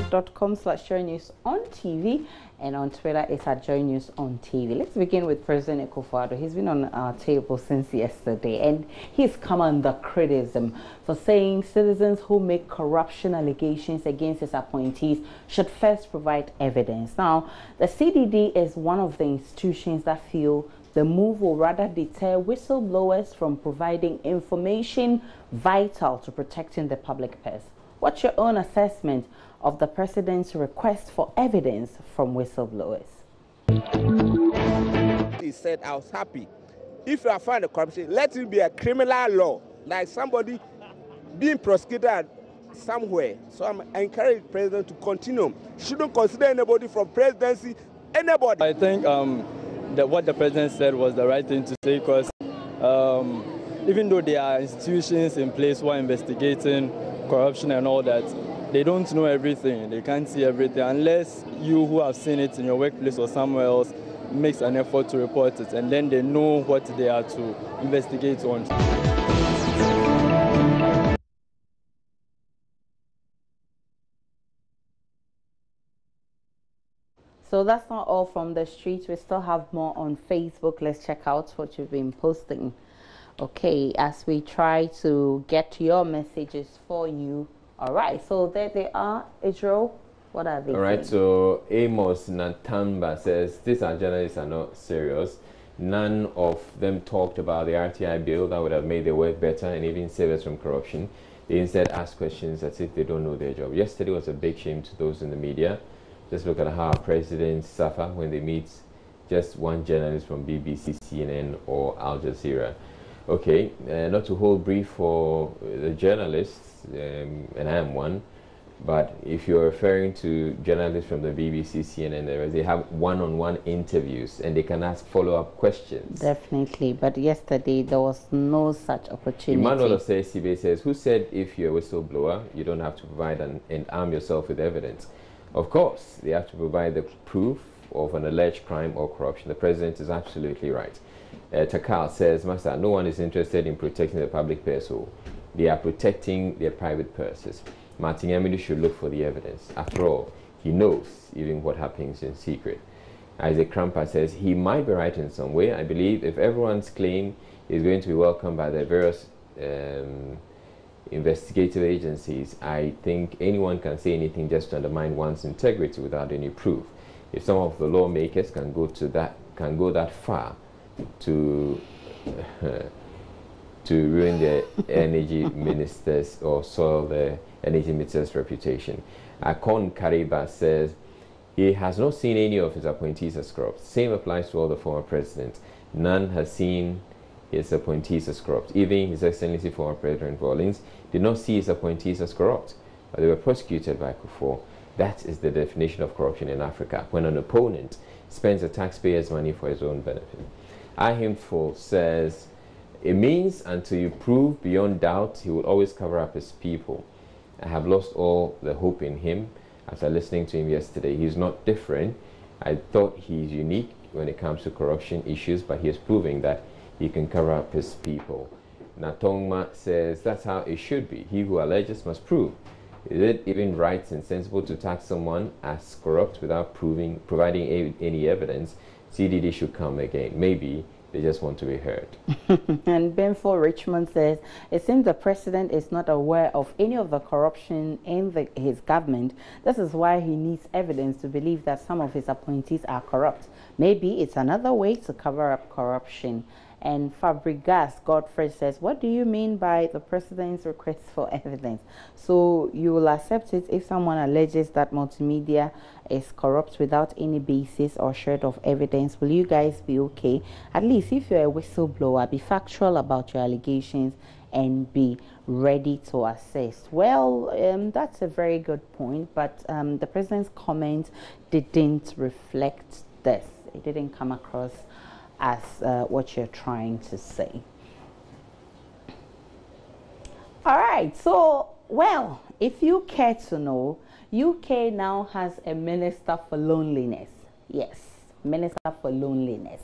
facebook.com/joynews-on-tv, and on Twitter it's at joynews-on-tv. Let's begin with President Akufo-Addo. He's been on our table since yesterday, and he's come under criticism for saying citizens who make corruption allegations against his appointees should first provide evidence. Now, the CDD is one of the institutions that feel the move will rather deter whistleblowers from providing information vital to protecting the public purse. What's your own assessment of the president's request for evidence from whistleblowers? He said, I was happy. If you are found a corruption, let it be a criminal law, like somebody being prosecuted somewhere. So I'm encouraging the president to continue. Shouldn't consider anybody from presidency, anybody. I think that what the president said was the right thing to say, because even though there are institutions in place who are investigating corruption and all that, they don't know everything. They can't see everything unless you who have seen it in your workplace or somewhere else makes an effort to report it, and then they know what they are to investigate on. So that's not all from the streets. We still have more on Facebook. Let's check out what you've been posting. Okay, as we try to get your messages for you. All right, so there they are. Israel, what are they? All right, so Amos Natamba says, these journalists are not serious. None of them talked about the RTI bill that would have made their work better and even save us from corruption. They instead ask questions as if they don't know their job. Yesterday was a big shame to those in the media. Just look at how our presidents suffer when they meet just one journalist from BBC, CNN, or Al Jazeera. Okay, not to hold brief for the journalists, and I am one, but if you're referring to journalists from the BBC, CNN, they have one-on-one interviews and they can ask follow-up questions. Definitely, but yesterday there was no such opportunity. Emmanuel Osei says, who said if you're a whistleblower, you don't have to provide and arm yourself with evidence? Of course, they have to provide the proof of an alleged crime or corruption. The president is absolutely right. Takal says, Master, no one is interested in protecting the public purse. So they are protecting their private purses. Martin Emily should look for the evidence. After all, he knows even what happens in secret. Isaac Krampa says, he might be right in some way. I believe if everyone's claim is going to be welcomed by the various investigative agencies, I think anyone can say anything just to undermine one's integrity without any proof. If some of the lawmakers can go that far to ruin their energy ministers or soil the energy minister's reputation. Akon Kariba says he has not seen any of his appointees as corrupt. Same applies to all the former presidents. None has seen his appointees as corrupt. Even His Excellency former President Rawlings did not see his appointees as corrupt, but they were prosecuted by Akufo. That is the definition of corruption in Africa, when an opponent spends the taxpayers' money for his own benefit. Ahimful says, it means until you prove beyond doubt, he will always cover up his people. I have lost all the hope in him after listening to him yesterday. He's not different. I thought he's unique when it comes to corruption issues, but he is proving that he can cover up his people. Natongma says, that's how it should be. He who alleges must prove. Is it even right and sensible to tax someone as corrupt without providing any evidence? CDD should come again. Maybe they just want to be heard. And Benford Richmond says, it seems the president is not aware of any of the corruption in his government. This is why he needs evidence to believe that some of his appointees are corrupt. Maybe it's another way to cover up corruption. And Fabregas Godfrey says, what do you mean by the president's request for evidence? So you will accept it if someone alleges that multimedia is corrupt without any basis or shred of evidence. Will you guys be okay? At least if you're a whistleblower, be factual about your allegations and be ready to assess. Well, that's a very good point, but the president's comment didn't reflect this. It didn't come across as what you're trying to say. All right, so, well, if you care to know, UK now has a minister for loneliness. Yes, minister for loneliness.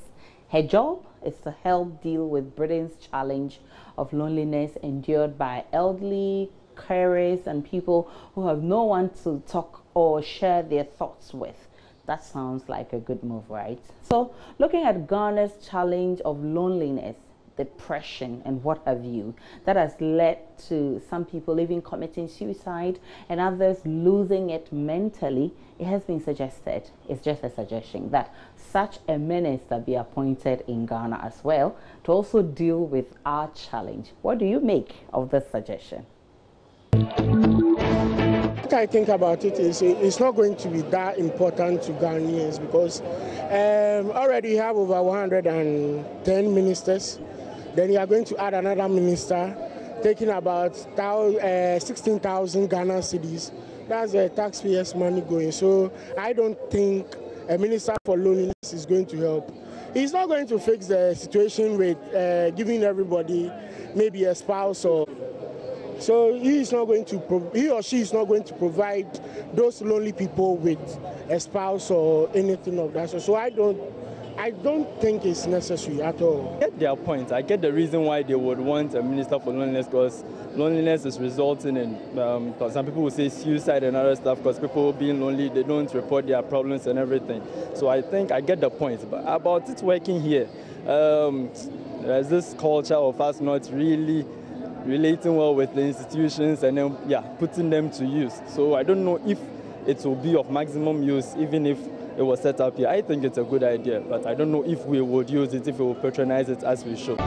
Her job is to help deal with Britain's challenge of loneliness endured by elderly carers and people who have no one to talk or share their thoughts with. That sounds like a good move, right? So looking at Ghana's challenge of loneliness, depression, and what have you, that has led to some people even committing suicide and others losing it mentally, it has been suggested, it's just a suggestion, that such a minister be appointed in Ghana as well to also deal with our challenge. What do you make of this suggestion? What I think about it is it's not going to be that important to Ghanaians because already we have over 110 ministers. Then you are going to add another minister, taking about 16,000 Ghana cedis. That's the taxpayers' money going. So I don't think a minister for loneliness is going to help. He's not going to fix the situation with giving everybody maybe a spouse or. So he or she is not going to provide those lonely people with a spouse or anything of that. So I don't think it's necessary at all. I get their point. I get the reason why they would want a minister for loneliness, because loneliness is resulting in, some people will say suicide and other stuff, because people being lonely, they don't report their problems and everything. So I think I get the point. But about it working here, there's this culture of us not really relating well with the institutions and then, putting them to use. So I don't know if it will be of maximum use, even if it was set up here. I think it's a good idea, but I don't know if we would use it, if we will patronize it as we should.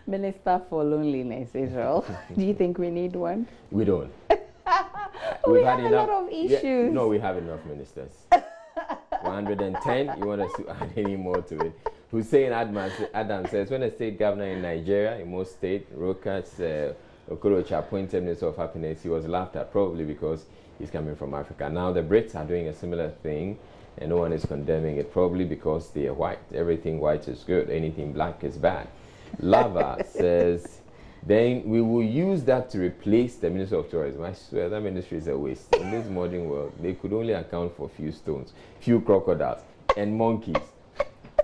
Minister for Loneliness, Israel. Do you think we need one? We don't. We have a lot of issues. Yeah, no, we have enough ministers. 110, you want us to add any more to it? Hussein Adam says, when a state governor in Nigeria, in most states, Rokas Okorocha, appointed Minister of Happiness, he was laughed at, probably because he's coming from Africa. Now the Brits are doing a similar thing, and no one is condemning it, probably because they are white. Everything white is good, anything black is bad. Lava says, then we will use that to replace the Minister of Tourism. I swear that ministry is a waste. In this modern world, they could only account for few stones, few crocodiles, and monkeys.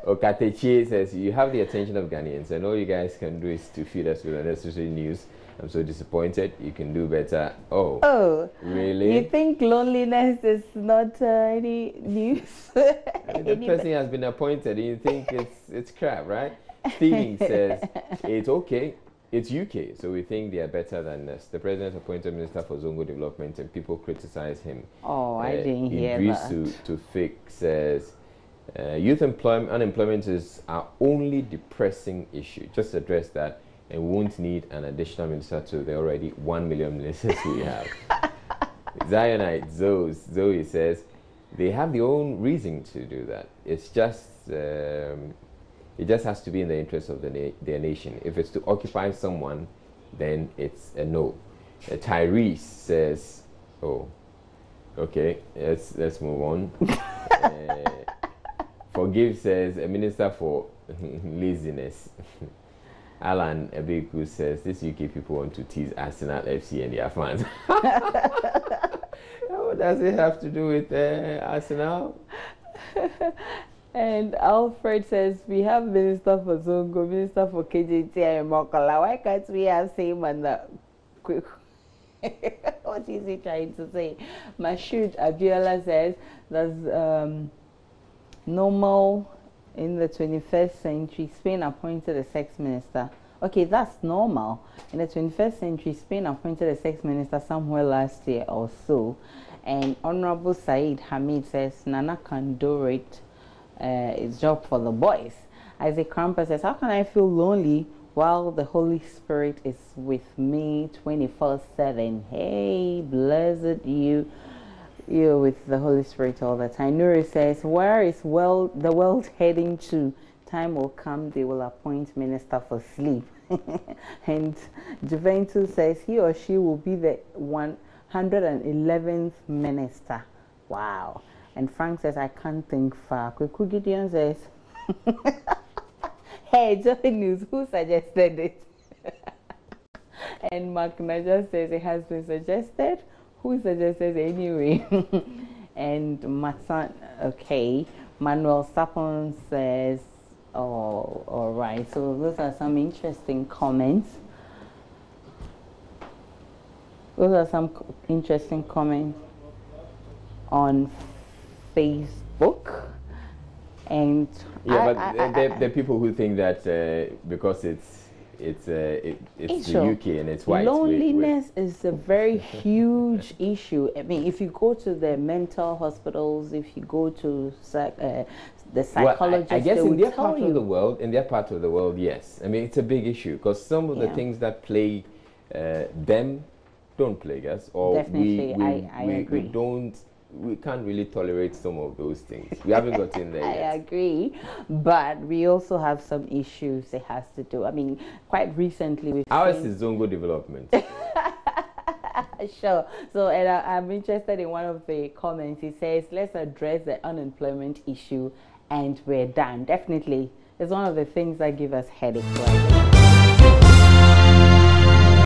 Okatechi says, you have the attention of Ghanaians, and all you guys can do is to feed us with unnecessary news. I'm so disappointed. You can do better. Oh, really? You think loneliness is not any news? The person has been appointed. You think it's crap, right? Steven says, it's okay. It's UK, so we think they are better than us. The president appointed Minister for Zongo Development, and people criticize him. Oh, I didn't hear that. To fix says, youth unemployment is our only depressing issue. Just address that, and we won't need an additional minister to the already 1 million ministers we have. Zionite Zoe says, they have their own reason to do that. It's just it just has to be in the interest of their nation. If it's to occupy someone, then it's a no. Tyrese says, oh, okay, let's move on. Forgive says, a minister for laziness. Alan Ebeku says, this UK people want to tease Arsenal FC and their fans. What does it have to do with Arsenal? And Alfred says, we have Minister for Zongo, Minister for KJT and Mokola. Why can't we have same and that? What is he trying to say? Mashood Abiola says, that's normal in the 21st century. Spain appointed a sex minister. Okay, that's normal. In the 21st century, Spain appointed a sex minister somewhere last year or so. And Honorable Said Hamid says, Nana can do it. It's job for the boys. Isaac Kramper says, how can I feel lonely while the Holy Spirit is with me 24/7? Hey, blessed you're with the Holy Spirit all the time. Nuri says, where is the world heading to? Time will come, they will appoint minister for sleep. And Juventus says he or she will be the 111th minister. Wow. And Frank says, I can't think far. Kweku Gideon says, hey, Joy News, who suggested it? And Mark Naja says, it has been suggested. Who suggested it anyway? And Matan, okay. Manuel Sapon says, Oh, all right. So those are some interesting comments. Those are some interesting comments on Facebook. And yeah, but there are people who think that because it's the UK and it's white. Loneliness is a very huge issue. I mean, if you go to the mental hospitals, if you go to the psychologists, I guess in their part of the world, yes. I mean, it's a big issue because some of the things that plague them don't plague us, or definitely, I agree. We can't really tolerate some of those things. We haven't got in there yet. I agree, but we also have some issues it has to do. I mean, quite recently we've Ours is Zongo development. Sure. So, and I'm interested in one of the comments. He says, let's address the unemployment issue and we're done. Definitely. It's one of the things that give us headache right now.